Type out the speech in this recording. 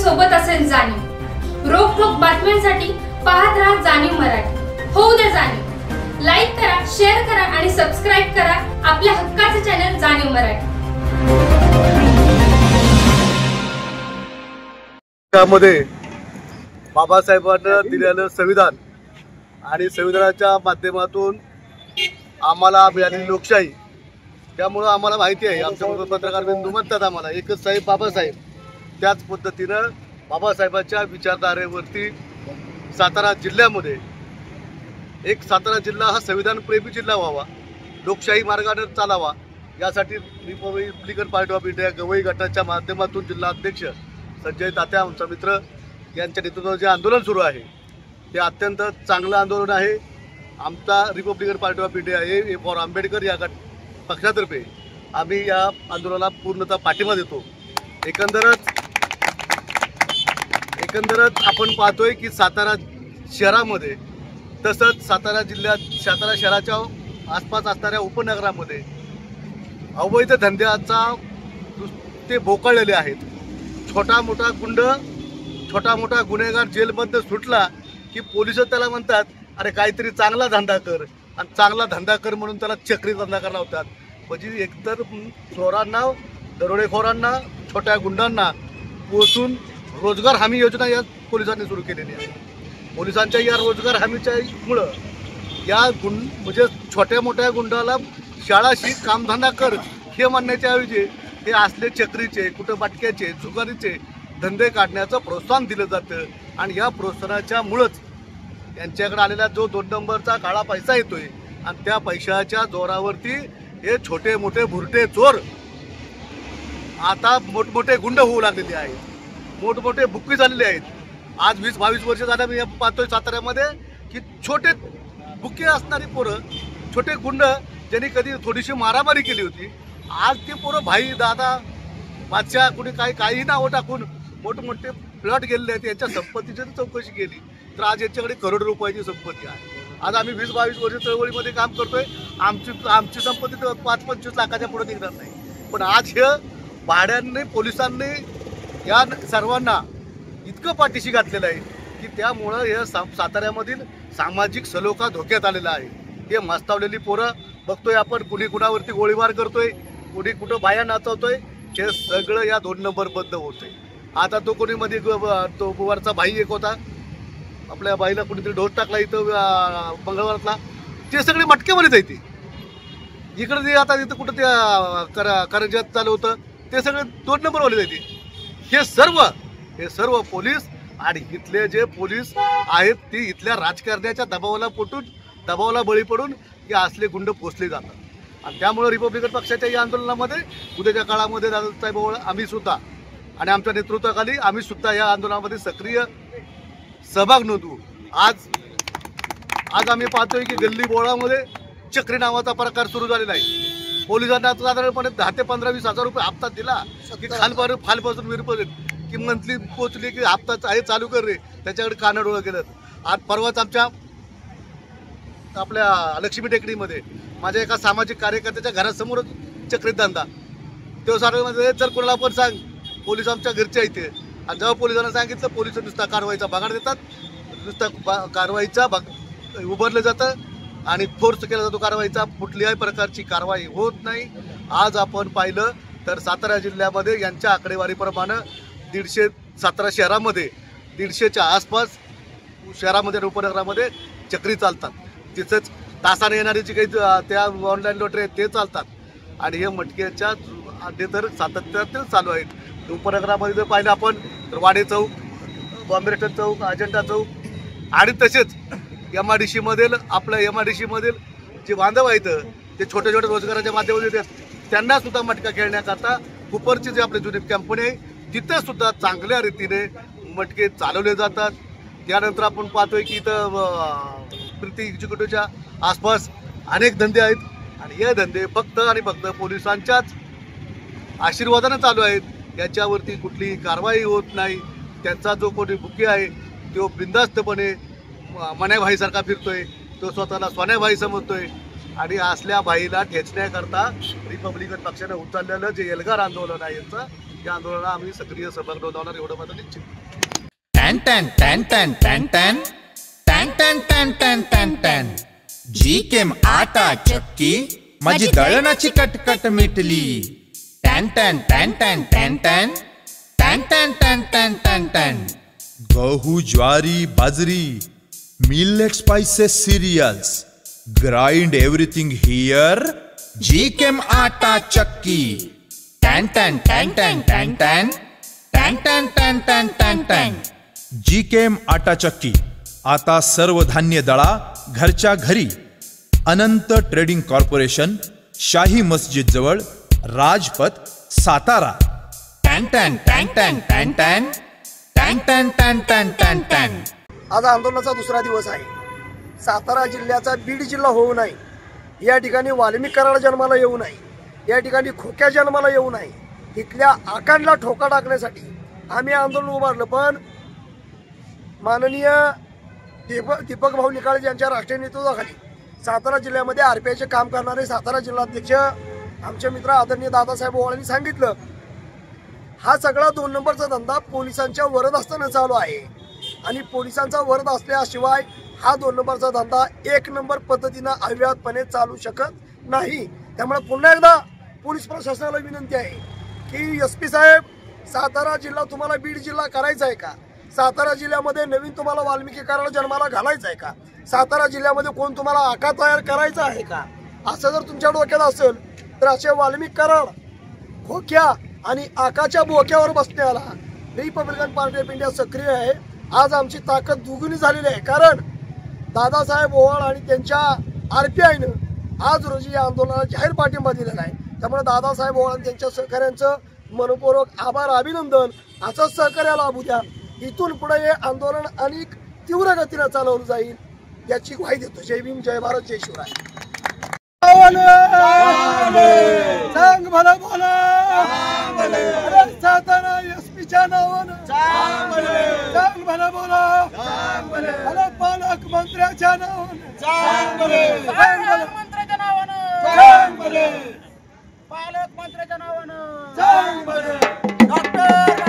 सोबत असेल जाणीव। रोखोक बातम्यांसाठी पाहत राहा जाणीव मराठी। होऊ दे जाणीव। लाईक करा, शेअर करा आणि सबस्क्राईब करा आपल्या हक्काचे चॅनल जाणीव मराठी। त्यामध्ये बाबासाहेबांनी दिलेलं संविधान आणि संविधानाच्या माध्यमातून आम्हाला मिळालेली लोकशाही, त्यामुळं आम्हाला माहिती आहे, आमच्या पत्रकार बंधू म्हणतात आम्हाला एकच साहेब बाबासाहेब। त्याच पद्धतीनं बाबासाहेबांच्या विचारधारेवरती सातारा जिल्ह्यामध्ये एक सातारा जिल्हा हा संविधानप्रेमी जिल्हा व्हावा, लोकशाही मार्गाने चालावा, यासाठी Republican party of India Gavai गटाच्या माध्यमातून जिल्हा अध्यक्ष संजय तात्या आमचा मित्र यांच्या नेतृत्वात जे आंदोलन सुरू आहे ते अत्यंत चांगलं आंदोलन आहे। आमचा Republican party of India A for Ambedkar या पक्षातर्फे आम्ही या आंदोलनाला पूर्णतः पाठिंबा देतो। एकंदरच आपण पाहतोय की सातारा शहरामध्ये तसंच सातारा जिल्ह्यात सातारा शहराच्या आसपास असणाऱ्या उपनगरामध्ये अवैध धंद्याचा ते बोकाळलेले आहेत। छोटा मोठा गुन्हेगार जेलमधनं सुटला की पोलिस त्याला म्हणतात अरे काहीतरी चांगला धंदा कर, आणि चांगला धंदा कर म्हणून त्याला चक्री धंदा करायला होतात। म्हणजे एकतर चोरांना, दरोडेखोरांना, छोट्या गुंडांना पोचून रोजगार हमी योजना या पोलिसांनी सुरू केलेली आहे। पोलिसांच्या या रोजगार हमीच्या मुळे या म्हणजे छोट्या मोठ्या गुंडाला शाळा शिक, कामधंदा कर हे म्हणण्याच्या ऐवजी हे असले चक्रीचे, कुठं बाटक्याचे, जुगारीचे धंदे काढण्याचं प्रोत्साहन दिलं जातं। आणि या प्रोत्साहनाच्या मुळेच यांच्याकडे आलेला जो 2 नंबरचा काळा पैसा येतोय आणि त्या पैशाच्या जोरावरती हे छोटे मोठे भुरटे चोर आता मोठमोठे गुंड होऊ लागलेले आहेत, मोठमोठे बुक्की झालेले आहेत। आज 20-22 वर्ष झालं मी पाहतोय साताऱ्यामध्ये की छोटे बुक्की असणारी पोरं, छोटे गुंड ज्यांनी कधी थोडीशी मारामारी केली होती, आज ते पोरं भाई, दादा, बादशाह कुणी काही नावं टाकून मोठमोठे प्लॉट गेलेले आहेत। यांच्या संपत्तीची चौकशी केली तर आज यांच्याकडे करोड रुपयाची संपत्ती आहे। आज आम्ही 20-22 वर्ष चळवळीमध्ये काम करतोय, आमची संपत्ती तर 5-25 लाखाच्या पुढे निघणार नाही। पण आज हे भाड्यांनी, पोलिसांनी या सर्वांना इतकं पाठीशी घातलेलं आहे की त्यामुळं हे साताऱ्यामधील सामाजिक सलोखा धोक्यात आलेला आहे। हे मस्तावलेली पोरं बघतोय आपण, कुणी कुणावरती गोळीबार करतोय, कुणी कुठं बाया नाचवतोय, हे सगळं या 2 नंबर बद्द होतंय। आता तो कोणी मध्ये तो वरचा भाई एक होता, आपल्या बाईला कुणीतरी डोस टाकला इथं मंगळवारातला, ते सगळे मटकेमध्ये जायते इकडे ते आता तिथं कुठं त्या करंजात चालू होतं ते सगळे 2 नंबरवाले जायते। हे सर्व पोलीस आणि इथले जे पोलीस आहेत ते इथल्या राजकारण्याच्या दबावाला बळी पडून हे असले गुंड पोचले जातात। आणि त्यामुळे रिपब्लिकन पक्षाच्या या आंदोलनामध्ये उद्याच्या काळामध्ये दादासाहेब आम्ही सुद्धा आणि आमच्या नेतृत्वाखाली आम्ही सुद्धा या आंदोलनामध्ये सक्रिय सहभाग नोंदवू। आज आम्ही पाहतोय की गल्ली बोळामध्ये चक्री नावाचा प्रकार सुरू झालेला आहे। पोलिसांना साधारणपणे 10 ते 15-20 हजार रुपये हप्ता दिला की खालपासून वीरपर्यंत की मंथली पोचली की हप्ता आहे चालू कर रे, त्याच्याकडे कानडोळं केलं। आज परवाच आपल्या लक्ष्मी टेकडीमध्ये माझ्या एका सामाजिक कार्यकर्त्याच्या घरासमोरच चक्रीत धंदा, तो साधारण जर कोणाला पण सांग पोलीस आमच्या घरच्या इथे, आणि जेव्हा पोलिसांना सांगितलं पोलिस नुसता कारवाईचा बगाड देतात, नुसता कारवाईचा उभारलं जातं आणि फोर्स केला जातो कारवाईचा, कुठल्याही प्रकारची कारवाई होत नाही। आज आपण पाहिलं तर सातारा जिल्ह्यामध्ये यांच्या आकडेवारीप्रमाणे 150 सातारा शहरामध्ये 150च्या आसपास शहरामध्ये आणि उपनगरामध्ये चक्री चालतात। तिथंच तासाने येणारी जी काही त्या ऑनलाईन लॉटरी आहेत ते चालतात आणि हे मटक्याच्या अड्डे तर सातत्याने चालू आहेत। उपनगरामध्ये जर पाहिलं आपण तर वाडे चौक, बॉम्बे रेस्टॉरंट चौक, अजंठा चौक आणि तसेच MIDC मधील जे बांधव आहेत ते छोटे रोजगाराच्या माध्यमातून त्यांना सुद्धा मटका खेळण्याकरता कुपरची जे आपली जुनी कंपनी आहे तिथं सुद्धा चांगल्या रीतीने मटके चालवले जातात। त्यानंतर आपण पाहतोय की इथं प्रीती एक्झिक्युटिव्हच्या आसपास अनेक धंदे आहेत आणि हे धंदे फक्त आणि फक्त पोलिसांच्याच आशीर्वादाने चालू आहेत। याच्यावरती कुठलीही कारवाई होत नाही। त्यांचा जो कोणी बुकी आहे तो बिंदास्तपणे मन्याभाईसारखा फिरतोय, तो स्वतःला सोन्याभाई समजतोय आणि असल्या भाईला ठेचण्याकरता रिपब्लिकन पक्षाने उचललेलं जे एल्गार आंदोलन आहे याचा या आंदोलनाला आम्ही सक्रिय सहभाग नोंदवणार एवढं माझं निश्चित. टॅन टॅन टॅन टॅन टॅन टॅन टॅन टॅन टॅन टॅन टॅन टॅन जी केम आटा चक्की माझी दळणाची कटकट मिटली. टॅन टॅन टॅन टॅन टॅन टॅन टॅन टॅन टॅन टॅन टॅन टॅन गहू ज्वारी बाजरी millet spices cereals grind everything here G केम आटा चक्की. टॅन टॅन टॅन टॅन टॅन टॅन टॅन टॅन टॅन टॅन टॅन टॅन जी केम आटा चक्की आता सर्व धान्य दळा घरच्या घरी. अनंत ट्रेडिंग कॉर्पोरेशन, शाही मस्जिद जवळ, राजपथ, सातारा. टॅन टॅन टॅन टॅन टॅन टॅन टॅन टॅन टॅन टॅन टॅन टॅन. आज आंदोलनाचा दुसरा दिवस आहे. सातारा जिल्ह्याचा बीड जिल्हा होऊ नये, या ठिकाणी वाल्मिक कराड जन्माला येऊ नये, या ठिकाणी खोक्या जन्माला येऊ नये, इथल्या आकांडला ठोका टाकण्यासाठी आम्ही आंदोलन उभारलं. पण माननीय दीपक भाऊ निकाळे यांच्या राष्ट्रीय नेतृत्वाखाली सातारा जिल्ह्यामध्ये RPIचे काम करणारे सातारा जिल्हाध्यक्ष आमचे मित्र आदरणीय दादासाहेब ओवाळांनी सांगितलं, हा सगळा 2 नंबरचा धंदा पोलिसांच्या वरदहस्तानं चालू आहे आणि पोलिसांचा वरद असल्याशिवाय हा 2 नंबरचा धंदा 1 नंबर पद्धतीनं अव्याहतपणे चालू शकत नाही. त्यामुळे पुन्हा एकदा पोलीस प्रशासनाला विनंती आहे की SP साहेब, सातारा जिल्हा तुम्हाला बीड जिल्हा करायचा आहे का? सातारा जिल्ह्यामध्ये नवीन तुम्हाला वाल्मिकी कराड जन्माला घालायचा आहे का? सातारा जिल्ह्यामध्ये कोण तुम्हाला आका तयार करायचा आहे का? असं जर तुमच्या डोक्यात असेल तर असे वाल्मिक कराड, खोक्या आणि आकाच्या बोक्यावर बसण्याला रिपब्लिकन पार्टी ऑफ इंडिया सक्रिय आहे. आज आमची ताकद दुगुणी झालेली आहे, कारण दादासाहेब ओवाळ आणि त्यांच्या RPIनं आज रोजी या आंदोलनाला जाहीर पाठिंबा दिलेला आहे. त्यामुळे दादासाहेब ओवाळ आणि त्यांच्या सहकाऱ्यांचं मनपूर्वक आभार, अभिनंदन. असंच सहकार्य लाभू द्या. इथून पुढे हे आंदोलन अधिक तीव्र गतीने चालवलं जाईल याची ग्वाही देतो. जय भीम, जय भारत, जय शिवराय. सांग भला बोला, सातारा SP नावानं सांग भला बोला, पालकमंत्र्याच्या नावानं पालकमंत्र्याच्या नावानं डॉक्टर